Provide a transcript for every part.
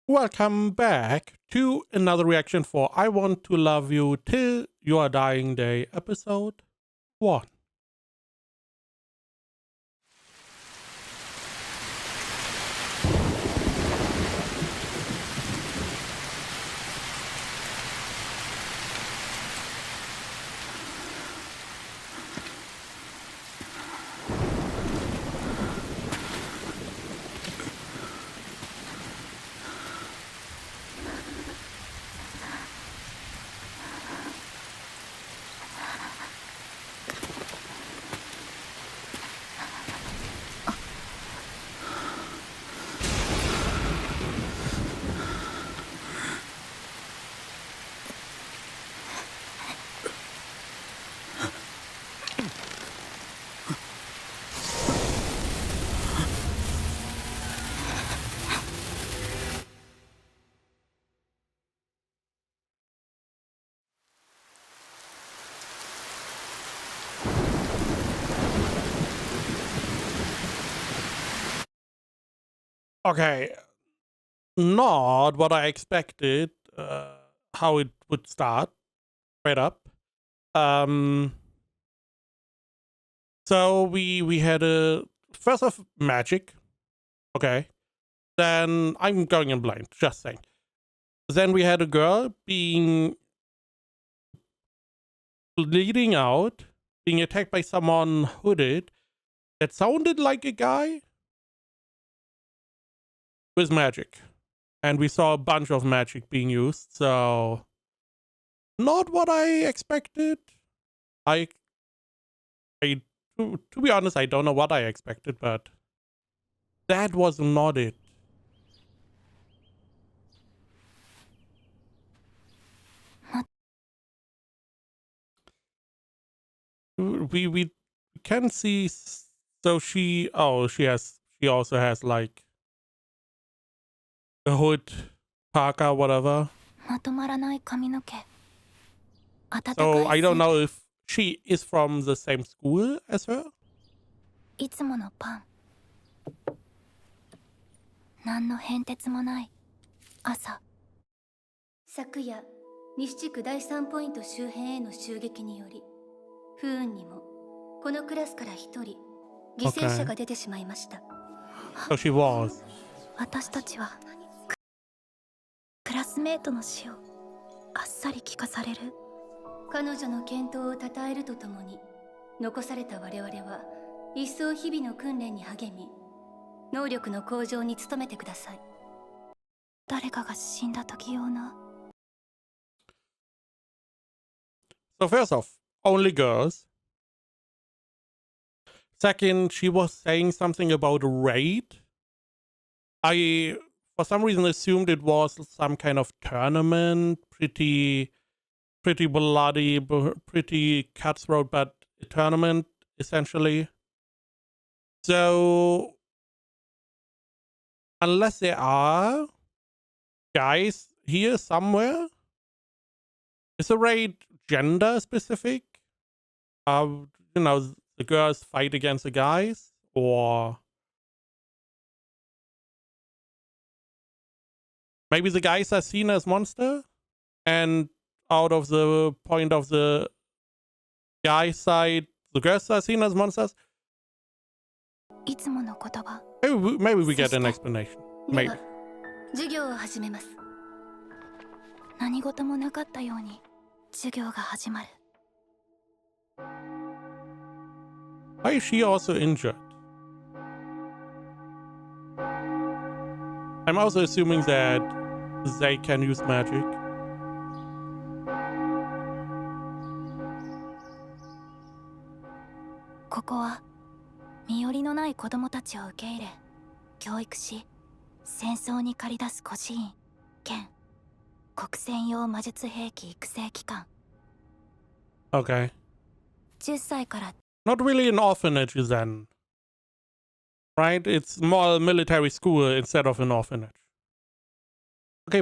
Welcome back to another reaction for I Want to Love You Till Your Dying Day, episode 1. Okay, not what I expected, how it would start, straight up. So we had a first of magic, okay. Then I'm going in blind, just saying. Then we had a girl being bleeding out, being attacked by someone hooded that sounded like a guy with magic. And we saw a bunch of magic being used, so not what I expected. I to be honest, I don't know what I expected, but that was not it. We can see, so she also has like a hood, parka, whatever. So I don't know if she is from the same school as her. いつものパン。何の変哲もない朝。昨夜、西地区第3ポイント周辺への襲撃により、不運にもこのクラスから一人犠牲者が出てしまいました。So she was. 私たちはクラスメートの死をあっさり聞かされる。彼女の健闘を称えるとともに、残された我々は一層日々の訓練に励み、能力の向上に努めてください。誰かが死んだ時用な。So first off, only girls. Second, she was saying something about a raid. I, for some reason, assumed it was some kind of tournament, pretty bloody, pretty cutthroat, but a tournament, essentially. So, unless there are guys here somewhere, is the raid gender specific? You know, the girls fight against the guys, or maybe the guys are seen as monster, and out of the point of the guy side, the girls are seen as monsters. Maybe we get an explanation. Maybe. 授業を始めます。何事もなかったように授業が始まる。Why is she also injured? I'm also assuming that they can use magic. ここは身寄りのない子供たちを受け入れ、教育し、戦争に駆り出す孤児院兼国専用魔術兵器育成機関。Okay. 10歳から Not really an orphanage then. Right? It's more a military school instead of an orphanage. Okay,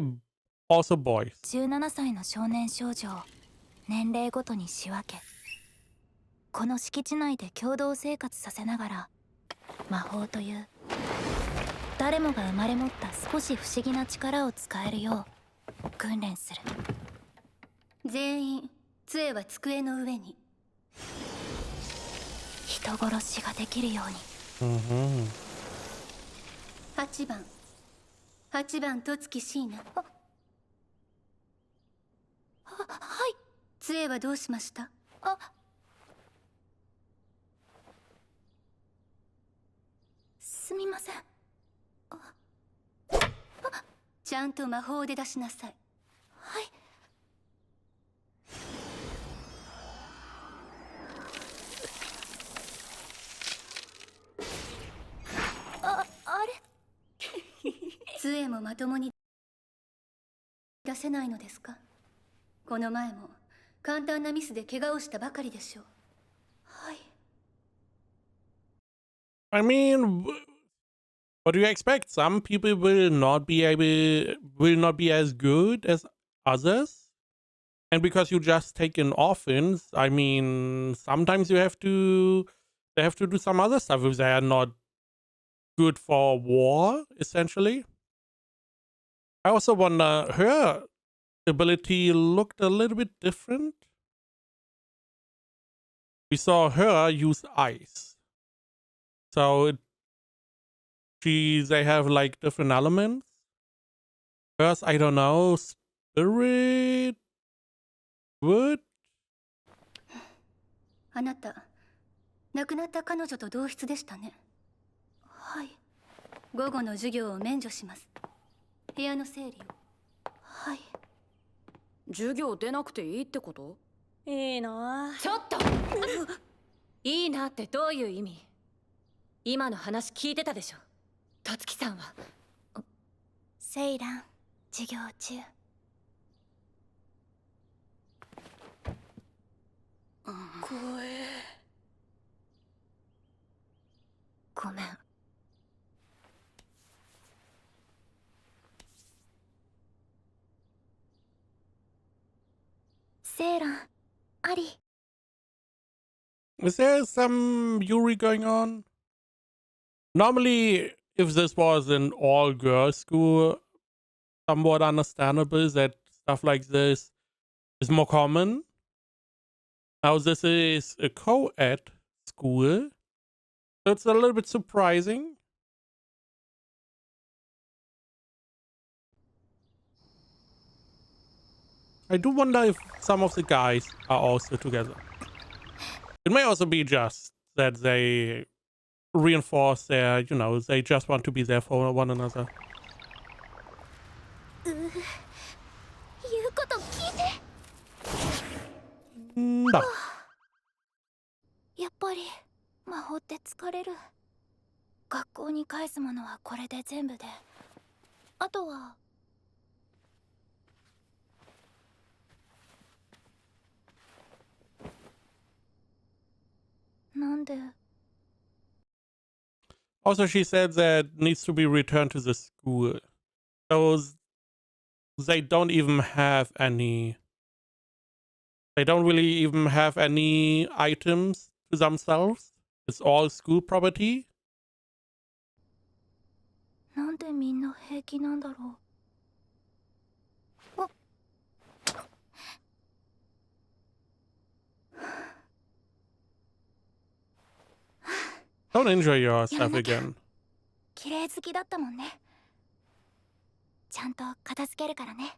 also boys. 17歳の少年少女を年齢ごとに仕分け、この敷地内で共同生活させながら魔法という誰もが生まれ持った少し不思議な力を使えるよう訓練する。全員杖は机の上に。人殺しができるように。8番8番十月椎名。はい。杖はどうしました？すみません。ちゃんと魔法で出しなさい。はい。あれ杖もまともに出せないのですか？この前も簡単なミスで怪我をしたばかりでしょう。はい。I mean, what do you expect? Some people will not be as good as others. And because you just take an offense, I mean, sometimes they have to do some other stuff if they are not good for war, essentially. I also wonder, her ability looked a little bit different. We saw her use ice. So they have like different elements. Hers, I don't know, spirit, wood. あなた、亡くなった彼女と同室でしたね。はい。午後の授業を免除します。部屋の整理を。はい。授業出なくていいってこと？いいな。ちょっといいなってどういう意味？今の話聞いてたでしょ。とつきさんは。セイラン、授業中。怖え。ごめん。セイラン、アリ。Is there some Yuri going on? Normally, if this was an all-girls school, somewhat understandable that stuff like this is more common. Now this is a co-ed school, so it's a little bit surprising. I do wonder if some of the guys are also together. It may also be just that they reinforce their, they just want to be there for one another. 言うこと聞いて。No. やっぱり魔法って疲れる。学校に返すものはこれで全部で、あとはなんで？ Also, she said that needs to be returned to the school. So they don't even have any. They don't really even have any items to themselves. It's all school property. なんでみんな平気なんだろう。Don't injure yourself again. 綺麗好きだったもんね。ちゃんと片付けるからね。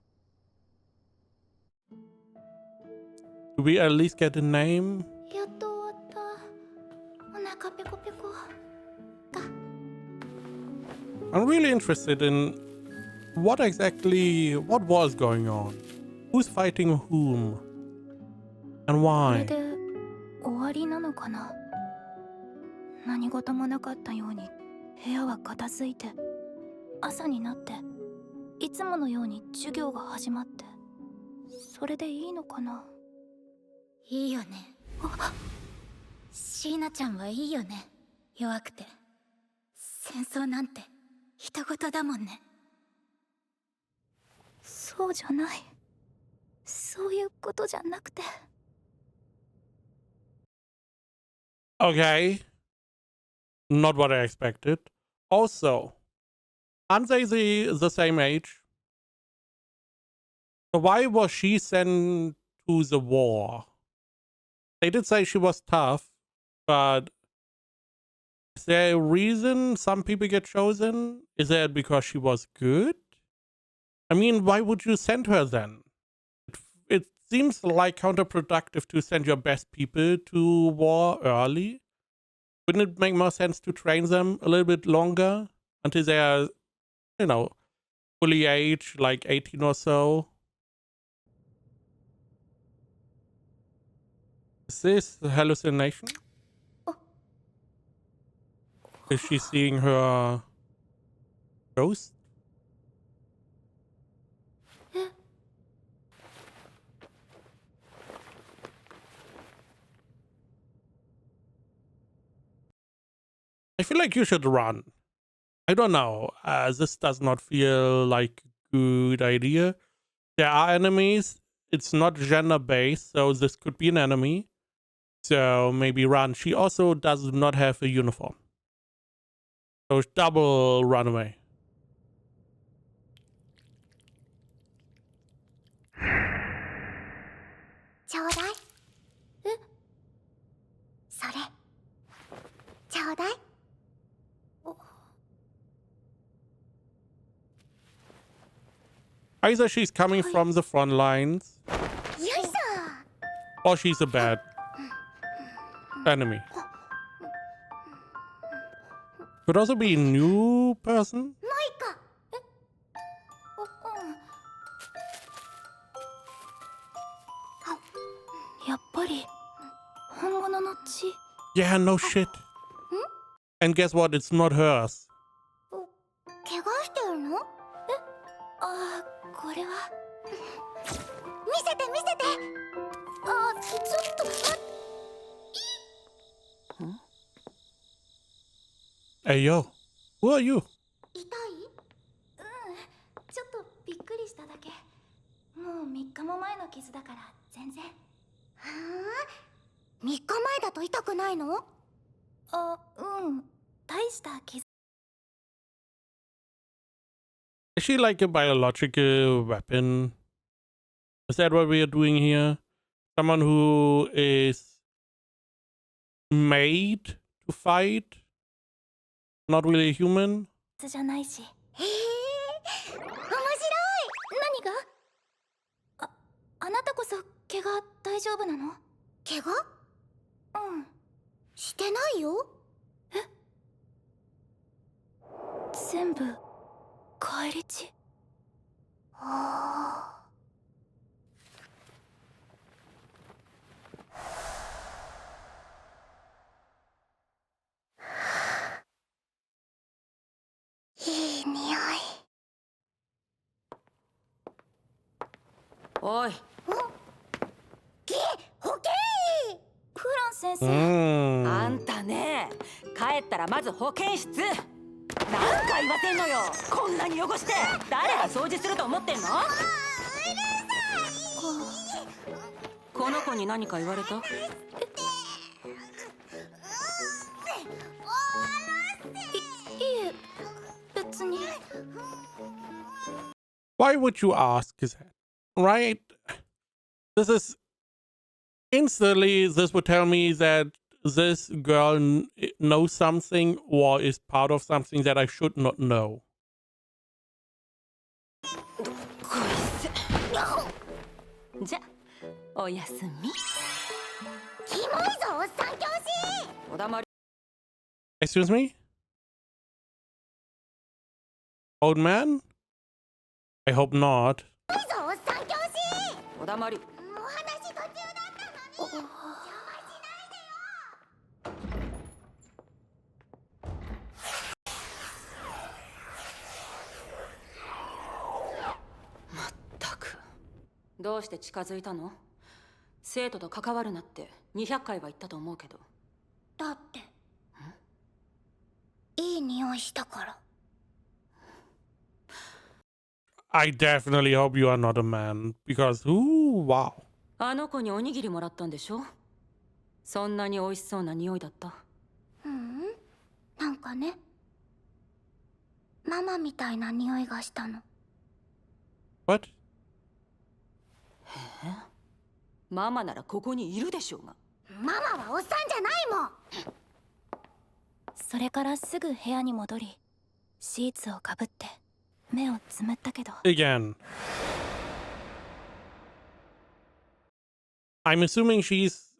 Do we at least get a name? やっと終わった。お腹ペコペコ。I'm really interested in what was going on. Who's fighting whom? And これ why? で終わりなのかな。何事もなかったように部屋は片付いて、朝になっていつものように授業が始まって、それでいいのかな。いいよね。椎名ちゃんはいいよね。弱くて戦争なんて人事だもんね。そうじゃない。そういうことじゃなくて。Okay. Not what I expected. Also, Aren't they the same age? So why was she sent to the war? They did say she was tough, but is there a reason some people get chosen? Is that because she was good? I mean, why would you send her then? It seems like counterproductive to send your best people to war early. Wouldn't it make more sense to train them a little bit longer until they are, you know, fully aged, like 18 or so? Is this a hallucination? Is she seeing her ghost? I feel like you should run. I don't know. This does not feel like a good idea. There are enemies. It's not gender based, so this could be an enemy. So maybe run. She also does not have a uniform. So it's double runaway. Either she's coming from the front lines, or she's a bad enemy. Could also be a new person. Yeah, no shit. And guess what? It's not hers. Hey, yo. Who are you? ちょっとびっくりしただけ。もう3日も前の傷だから全然。はあ？3日前だと痛くないの？あ、うん。大した傷。Is she like a biological weapon? Is that what we are doing here? Someone who is made to fight? Not really a human? じゃないし。へえ、面白い。何が？あなたこそ怪我大丈夫なの？怪我？うん。してないよ。え？全部返り血。はあ。いい匂い。おい。保健医。フラン先生。あんたね、帰ったらまず保健室。何回言わせんのよ。こんなに汚して誰が掃除すると思ってんの？この子に何か言われた？いえ、別に。Why would you ask that? Right? This is instantly, this would tell me that this girl knows something or is part of something that I should not know. じゃ、おやすみ。キモいぞ、おっさん教師。おだまり。 Excuse me? Old man? I hope not. キモいぞ、おっさん教師。おだまり。お話途中だったのに。邪魔しないでよ。まったく。どうして近づいたの？生徒と関わるなって200回は言ったと思うけど。だって。いい匂いしたから。I definitely hope you are not a man because, ooh, wow. あの子におにぎりもらったんでしょ？そんなに美味しそうな匂いだった。なんかね。ママみたいな匂いがしたの。 What? ママならここにいるでしょうが。ママはおっさんじゃないもん。それからすぐ部屋に戻り、シーツをかぶって目をつむったけど。 Again. I'm assuming she's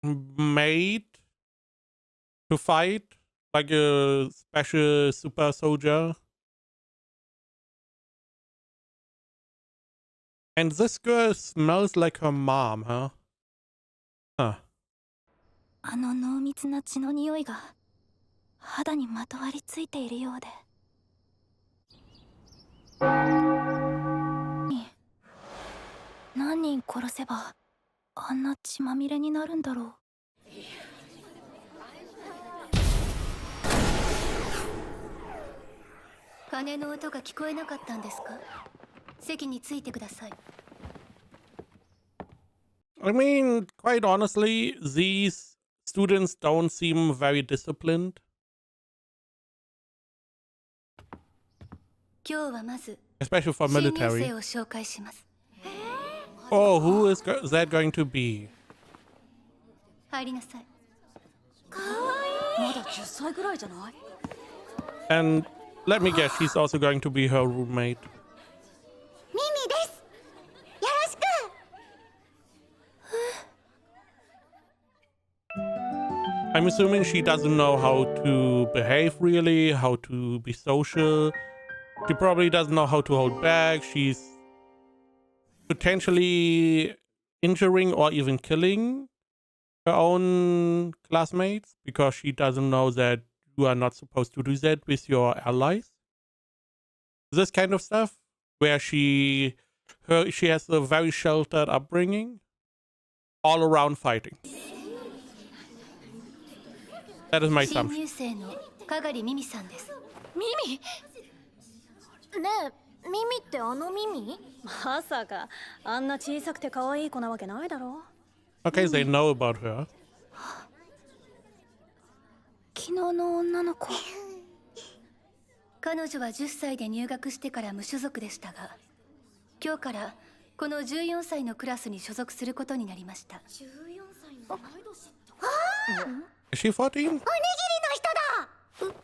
made to fight like a special super soldier. And this girl smells like her mom, huh? Huh. あの濃密な血の匂いが肌にまとわりついているようで。何人殺せばあんな血まみれになるんだろう。鐘の音が聞こえなかったんですか？席についてください。 I mean, quite honestly, these students don't seem very disciplined. 今日はまず Especially for 新入 military. 生を紹介します。 Oh, who is that going to be? 入りなさい。まだ10歳ぐらいじゃない？ And let me guess, she's also going to be her roommate. ミミです。よろしく。 I'm assuming she doesn't know how to behave really, how to be social. She probably doesn't know how to hold back. She's potentially injuring or even killing her own classmates because she doesn't know that you are not supposed to do that with your allies. This kind of stuff where she has a very sheltered upbringing, all around fighting. That is my 新 assumption. 入生の香狩ミミさんです。ミミ。ねえ、ミミってあのミミ？まさかあんな小さくて可愛い子なわけないだろ。 Okay, they know about her. 昨日の女の子。彼女は10歳で入学してから無所属でしたが、今日からこの14歳のクラスに所属することになりました。 Is she 14? おにぎりの人だ。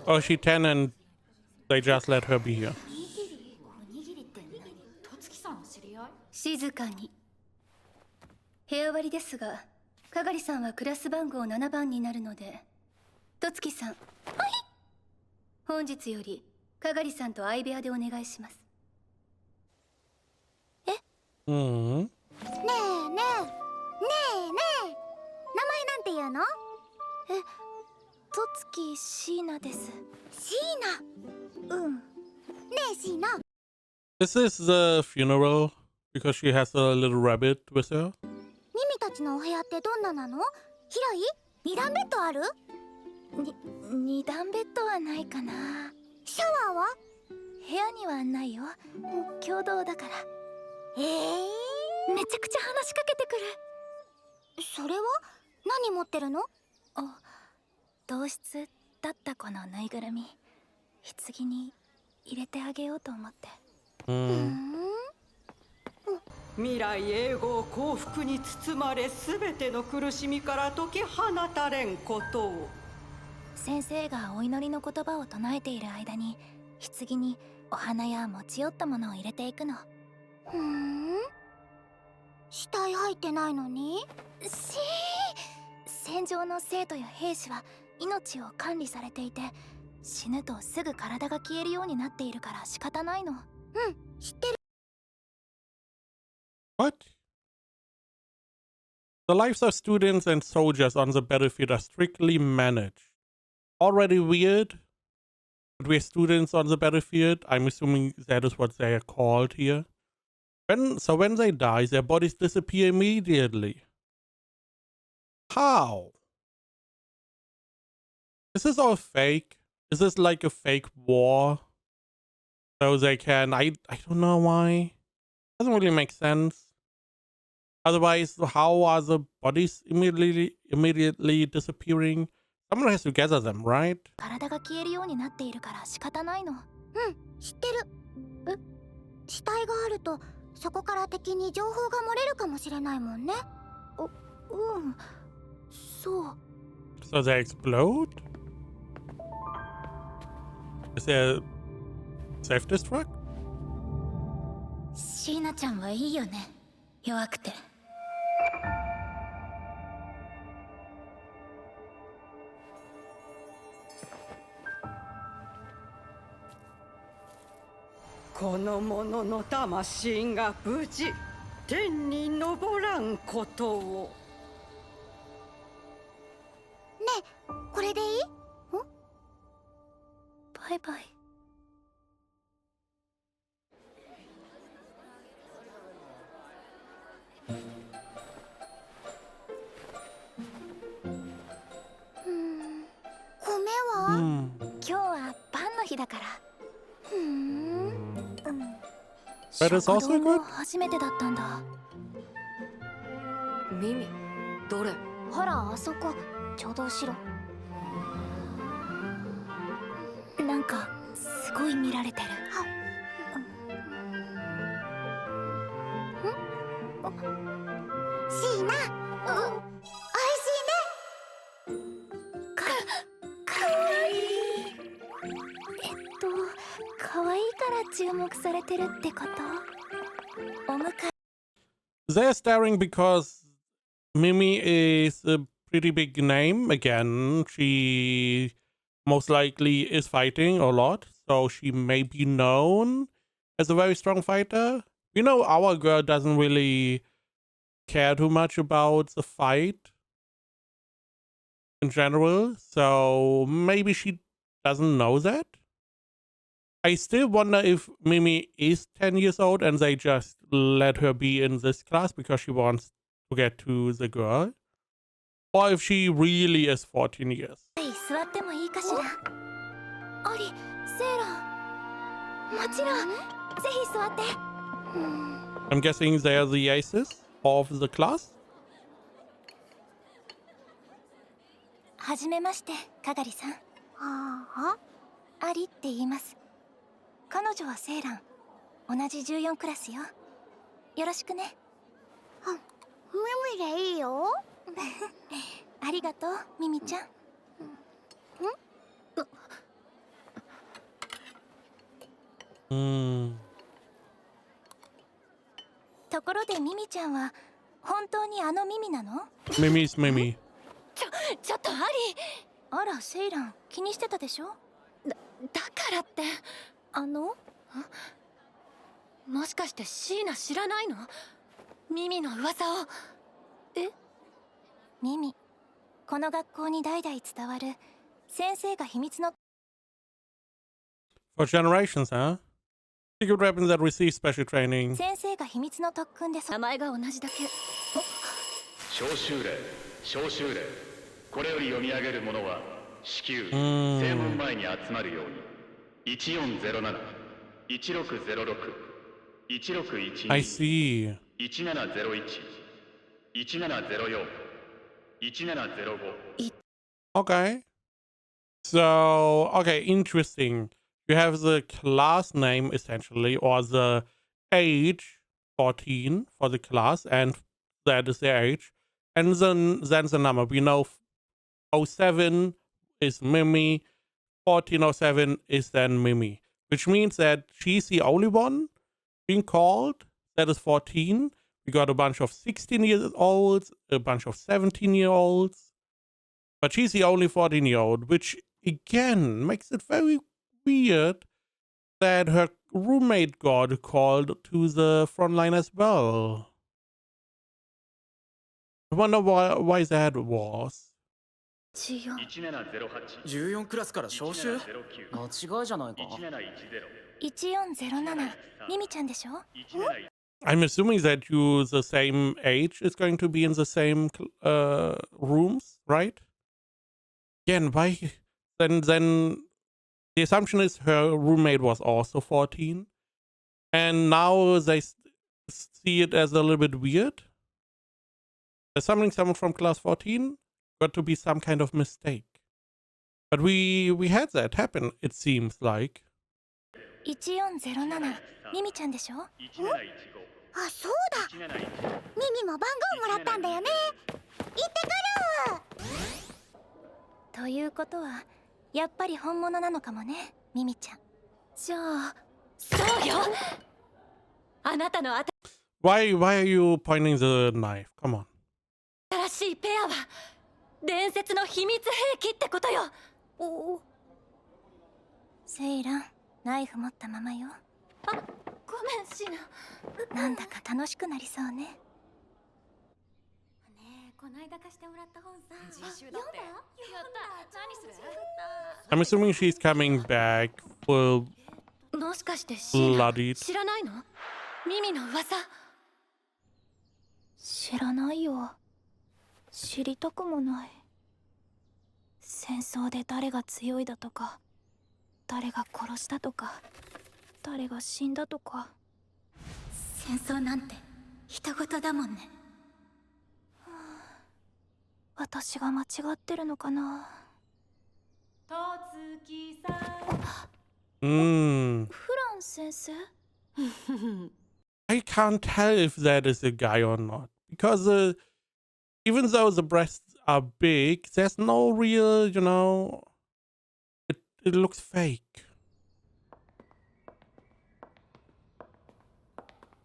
Or is she 10 and they just let her be here? 静かに。部屋割りですが、香狩さんはクラス番号7番になるので、とつきさん。はい。本日より香狩さんと相部屋でお願いします。 Hmm. ねえねえ、ねえねえ、名前なんて言うの？え、とつきシーナです。シーナ。うん。ねえシーナ。 This is the funeral because she has a little rabbit with her. ミミたちのお部屋ってどんななの？広い？二段ベッドある？二段ベッドはないかな。シャワーは？部屋にはないよ。共同だから。めちゃくちゃ話しかけてくる。それは何持ってるの？あ、同室だった子のぬいぐるみ。棺に入れてあげようと思って。未来永劫幸福に包まれ、すべての苦しみから解き放たれんことを。先生がお祈りの言葉を唱えている間に棺にお花や持ち寄ったものを入れていくの。死体入ってないのに？戦場の生徒や兵士は命を管理されていて、死ぬとすぐ体が消えるようになっているから仕方ないの。知ってる。 What? The lives of students and soldiers on the battlefield are strictly managed. Already weird, but we're students on the battlefield. I'm assuming that is what they are called here. When they die, their bodies disappear immediately. How? Is this all fake? Is this like a fake war? So they can... I don't know why. Doesn't really make sense. Otherwise, how are the bodies immediately disappearing? Someone has to gather them, right? 体が消えるようになっているから仕方ないの。知ってる。死体があるとそこから敵に情報が漏れるかもしれないもんね。そう。 So they explode? Is there a self-destruct? 椎名ちゃんはいいよね、弱くて。この者の魂が無事天に昇らんことを。ねえ、これでいい？バイバイ。米は？今日はパンの日だから。But it's also 食堂 good? も初めてだったんだ。ミミ、どれ？ほら、あそこ、ちょうど後ろ。なんかすごい見られてる。シーナ、おいしいね。かわいい。かわいいから注目されてるってこと？お迎え。 They're staring because Mimi is a pretty big name. Again, she most likely is fighting a lot, so she may be known as a very strong fighter. You know, our girl doesn't really care too much about the fight in general, so maybe she doesn't know that. I still wonder if Mimi is 10 years old and they just let her be in this class because she wants to get to the girl. Or if she really is 14 years. 座ってもいいかしら。アリ、セーラン。もちろん、ぜひ座って。I'm guessing they're the aces of the class? はじめまして、かがりさん。アリって言います。彼女はセーラン。同じ14クラスよ。よろしくね。ミミでいいよ。ありがとう、ミミちゃん。ところでミミちゃんは本当にあのミミなの？ Mimi's Mimi. ちょっとアリ。あら、セイラン、気にしてたでしょ？だからってもしかしてシーナ知らないの？ミミの噂を。ミミ、この学校に代々伝わる先生が秘密の For generations, huh? Secret weapons that receive special training. 先生が秘密の特訓で名前が同じだけ。召集令、召集令。これより読み上げる者は至急正門前に集まるように。1407、1606、1612、I see. 1701、1704、1705。Okay. So, okay, interesting. You have the class name essentially, or the age 14 for the class, and that is their age. And then the number. We know 07 is Mimi, 1407 is then Mimi, which means that she's the only one being called that is 14. We got a bunch of 16-year-olds, a bunch of 17-year-olds, but she's the only 14-year-old, which again makes it very weird that her roommate got called to the front line as well. I wonder why that was. 14クラスから招集？間違いじゃないか。1407、ミミちゃんでしょ？ I'm assuming that you, the same age, is going to be in the same rooms, right? Again, why? Then the assumption is her roommate was also 14, and now they see it as a little bit weird. Summoning someone from class 14 got to be some kind of mistake. But we had that happen, it seems like. 1407ミミちゃんでしょ？あ、そうだ。ミミも番号もらったんだよね。行ってくる。ということはやっぱり本物なのかもね、ミミちゃん。じゃあそうよ。あなたの Why are you pointing the knife? Come on. 新しいペアは伝説の秘密兵器ってことよ。おお。セイラン、ナイフ持ったままよ。ごめんシナ。なんだか楽しくなりそうね。ねえ、こないだ貸してもらった本さ。実習だって。やった。何する？ I'm assuming she's coming back full もしかしてシーナ bloodied. 知らないの？ミミの噂。知らないよ。知りたくもない。戦争で誰が強いだとか、誰が殺したとか、誰が死んだとか。戦争なんて人事だもんね。私が間違ってるのかな。Mm. フラン先生？ I can't tell if that is a guy or not. Because even though the breasts are big, there's no real, it looks fake.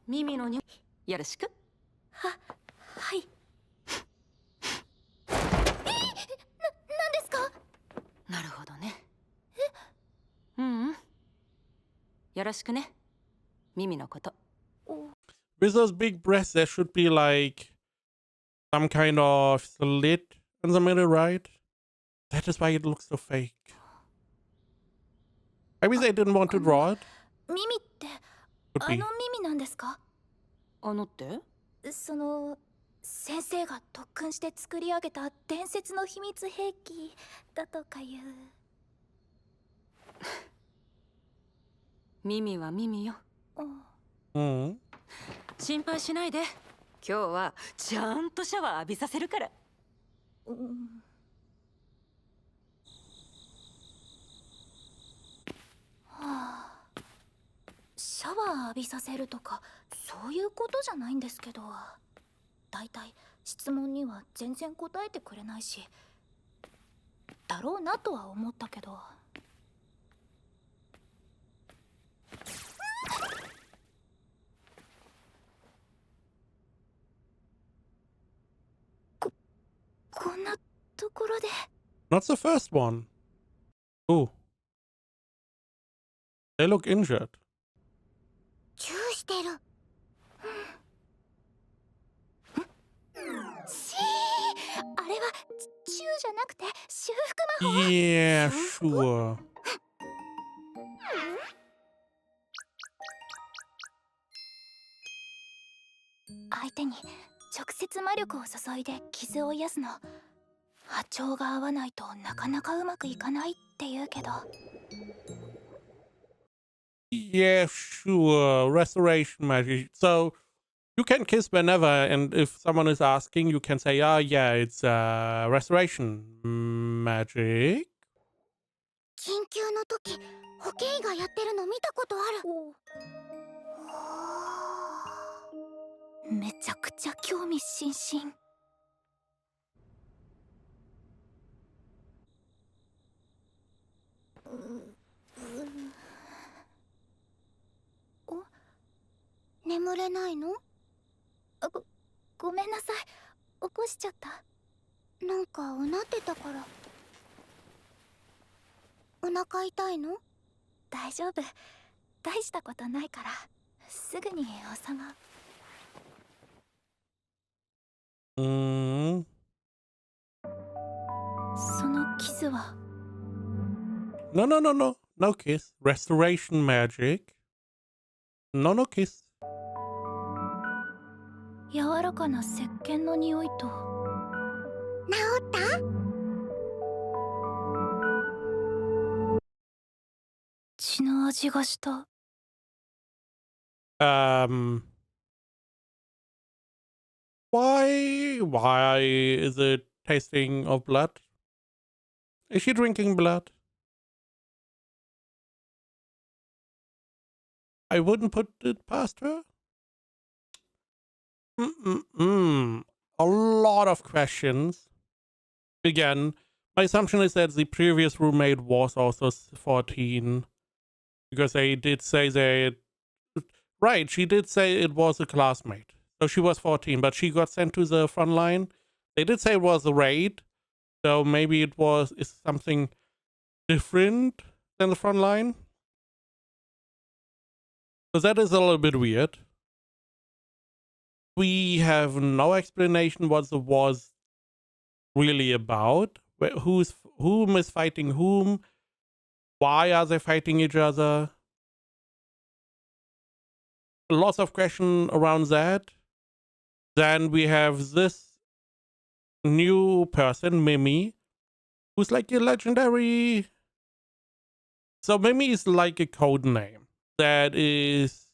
ミミのによろしく。はい。何ですか？なるほどね。ううん。よろしくね。ミミのこと。With those big breasts, there should be like some kind of slit in the middle, right? That is why it looks so fake. Maybe they didn't want to draw it. ミミって Could あ be. のミミなんですか？あのって？その先生が特訓して作り上げた伝説の秘密兵器だとかいう。ミミはミミよ。Mm. 心配しないで。今日はちゃんとシャワー浴びさせるから。シャワー浴びさせるとかそういうことじゃないんですけど、だいたい質問には全然答えてくれないし、だろうなとは思ったけど。こんなところで。 Not the first one. Oh. They look injured. チューしてる。しー、あれはチューじゃなくて修復魔法。 Yeah, sure. 相手に直接魔力を注いで傷を癒すの、波長が合わないとなかなかうまくいかないって言うけど。 Yeah, sure. Restoration magic. So you can kiss whenever, and if someone is asking, you can say, "Ah, yeah, it's restoration magic." 緊急の時保健医がやってるの見たことある。めちゃくちゃ興味津々。眠れないの？ごめんなさい、起こしちゃった。なんかうなってたから。お腹痛いの？大丈夫、大したことないからすぐに収まる。Mm. その傷は？ No, no, no, no. No kiss. Restoration magic. No, no kiss. 柔らかな石鹸の匂いと。治った？血の味がした。Why is it tasting of blood? Is she drinking blood? I wouldn't put it past her. A lot of questions. Again, my assumption is that the previous roommate was also 14. Because they did say they... Right, she did say it was a classmate. So she was 14, but she got sent to the front line. They did say it was a raid. So maybe is something different than the front line. So that is a little bit weird. We have no explanation what the war's really about. Whom is fighting whom? Why are they fighting each other? Lots of questions around that. Then we have this new person, Mimi, who's like a legendary... So Mimi is like a code name that is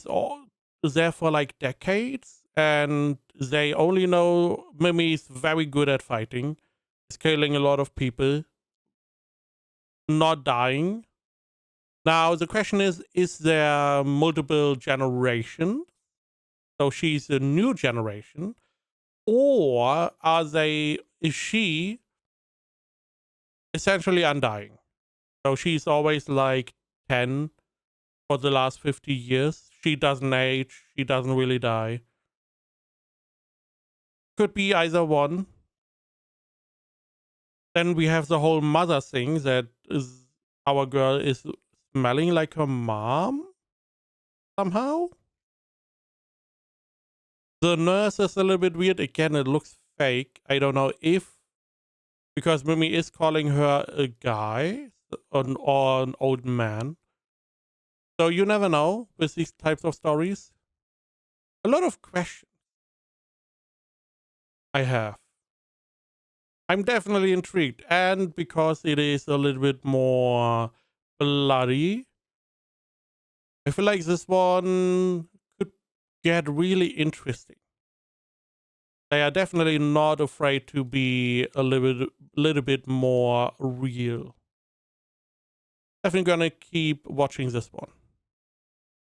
all there for like decades, and they only know Mimi is very good at fighting, scaling a lot of people, not dying. Now the question is there multiple generations? So she's a new generation, or is she essentially undying? So she's always like 10 for the last 50 years. She doesn't age. She doesn't really die. Could be either one. Then we have the whole mother thing that is our girl is smelling like her mom somehow. The nurse is a little bit weird. Again, it looks fake. I don't know if because Mimi is calling her a guy or an old man. So you never know with these types of stories. A lot of questions I have. I'm definitely intrigued. And because it is a little bit more bloody, I feel like this one could get really interesting. They are definitely not afraid to be a little bit more real. Definitely gonna keep watching this one.